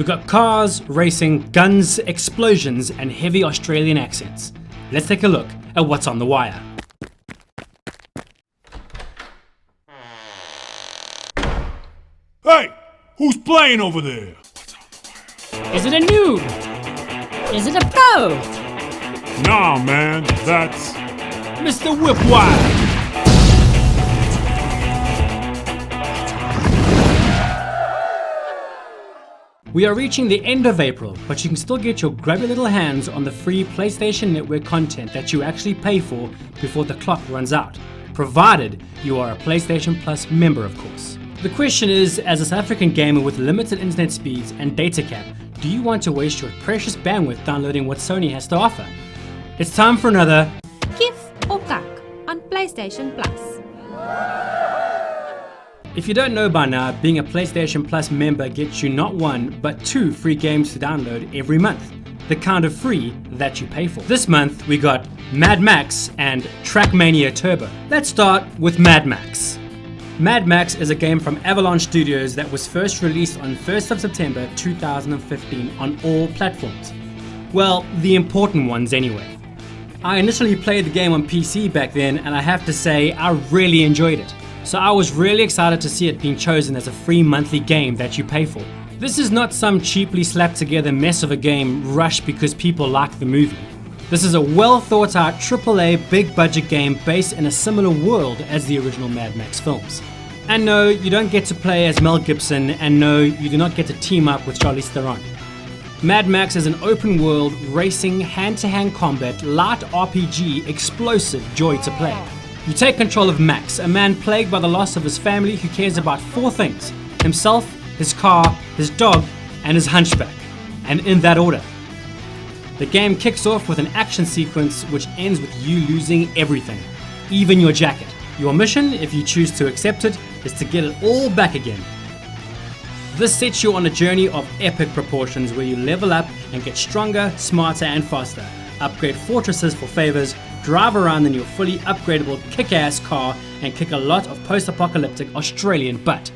We've got cars, racing, guns, explosions, and heavy Australian accents. Let's take a look at what's on the wire. Hey! Who's playing over there? Is it a noob? Is it a pro? Nah, man, that's Mr. Whipwire! We are reaching the end of April, but you can still get your grubby little hands on the free PlayStation Network content that you actually pay for before the clock runs out, provided you are a PlayStation Plus member, of course. The question is, as a South African gamer with limited internet speeds and data cap, do you want to waste your precious bandwidth downloading what Sony has to offer? It's time for another Kiff or Kak on PlayStation Plus. If you don't know by now, being a PlayStation Plus member gets you not one, but 2 free games to download every month. The kind of free that you pay for. This month we got Mad Max and Trackmania Turbo. Let's start with Mad Max. Mad Max is a game from Avalanche Studios that was first released on 1st of September 2015 on all platforms. Well, the important ones anyway. I initially played the game on PC back then, and I have to say I really enjoyed it. So I was really excited to see it being chosen as a free monthly game that you pay for. This is not some cheaply slapped together mess of a game rushed because people like the movie. This is a well thought out AAA big budget game based in a similar world as the original Mad Max films. And no, you don't get to play as Mel Gibson, and no, you do not get to team up with Charlize Theron. Mad Max is an open world, racing, hand-to-hand combat, light RPG, explosive joy to play. You take control of Max, a man plagued by the loss of his family who cares about 4 things: himself, his car, his dog, and his hunchback. And in that order. The game kicks off with an action sequence which ends with you losing everything, even your jacket. Your mission, if you choose to accept it, is to get it all back again. This sets you on a journey of epic proportions where you level up and get stronger, smarter, and faster, upgrade fortresses for favors, drive around in your fully upgradable kick-ass car, and kick a lot of post-apocalyptic Australian butt.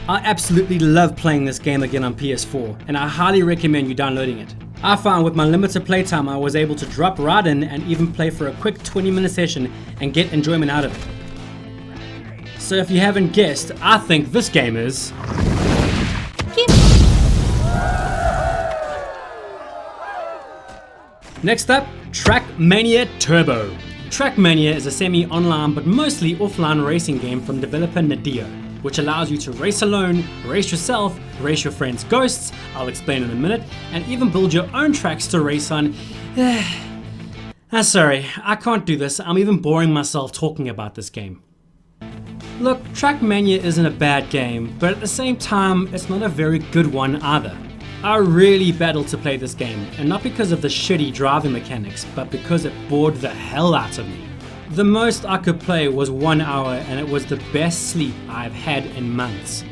I absolutely love playing this game again on PS4, and I highly recommend you downloading it. I found with my limited playtime I was able to drop right in and even play for a quick 20-minute session and get enjoyment out of it. So if you haven't guessed, I think this game is Kiff. Next up, Trackmania Turbo. Trackmania is a semi-online but mostly offline racing game from developer Nadeo, which allows you to race alone, race yourself, race your friends' ghosts, I'll explain in a minute, and even build your own tracks to race on. Sorry, I can't do this. I'm even boring myself talking about this game. Look, Trackmania isn't a bad game, but at the same time, it's not a very good one either. I really battled to play this game, and not because of the shitty driving mechanics, but because it bored the hell out of me. The most I could play was 1 hour, and it was the best sleep I've had in months.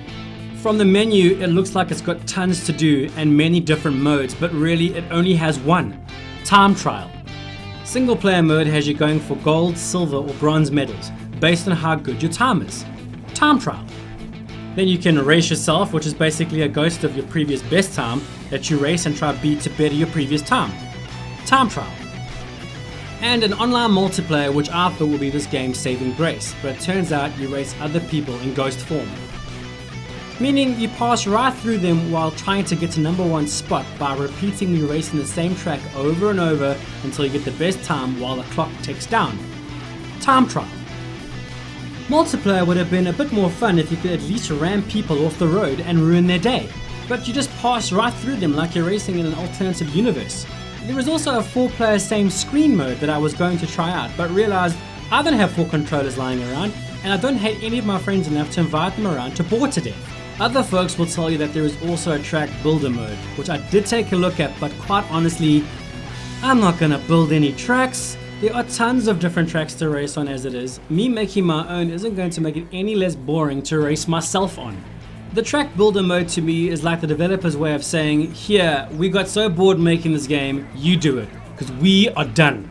From the menu, it looks like it's got tons to do and many different modes, but really it only has one: time trial. Single player mode has you going for gold, silver or bronze medals based on how good your time is. Time trial. Then you can race yourself, which is basically a ghost of your previous best time that you race and try beat to better your previous time. Time trial. And an online multiplayer, which I thought would be this game's saving grace, but it turns out you race other people in ghost form. Meaning you pass right through them while trying to get to number 1 spot by repeatedly racing the same track over and over until you get the best time while the clock ticks down. Time trial. Multiplayer would have been a bit more fun if you could at least ram people off the road and ruin their day, but you just pass right through them like you're racing in an alternative universe. There was also a 4-player same screen mode that I was going to try out, but realized I don't have 4 controllers lying around, and I don't hate any of my friends enough to invite them around to bore to death. Other folks will tell you that there is also a track builder mode, which I did take a look at, but quite honestly, I'm not gonna build any tracks. There are tons of different tracks to race on as it is. Me making my own isn't going to make it any less boring to race myself on. The track builder mode to me is like the developer's way of saying, here, we got so bored making this game, you do it, because we are done.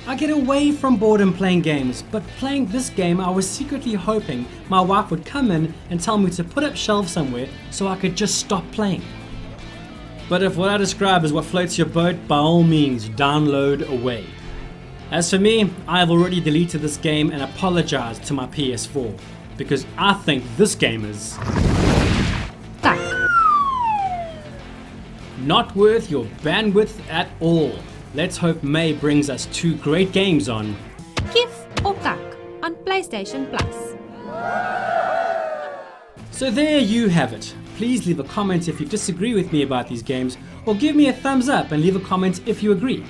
I get away from boredom playing games, but playing this game I was secretly hoping my wife would come in and tell me to put up shelves somewhere so I could just stop playing. But if what I describe is what floats your boat, by all means download away. As for me, I have already deleted this game and apologized to my PS4, because I think this game is Tak. not worth your bandwidth at all. Let's hope May brings us 2 great games on Kiff or Kak on PlayStation Plus. So there you have it. Please leave a comment if you disagree with me about these games, or give me a thumbs up and leave a comment if you agree.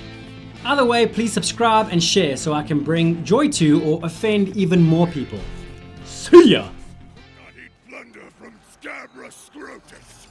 Either way, please subscribe and share so I can bring joy to or offend even more people. See ya! I need plunder from Scabra Scrotus.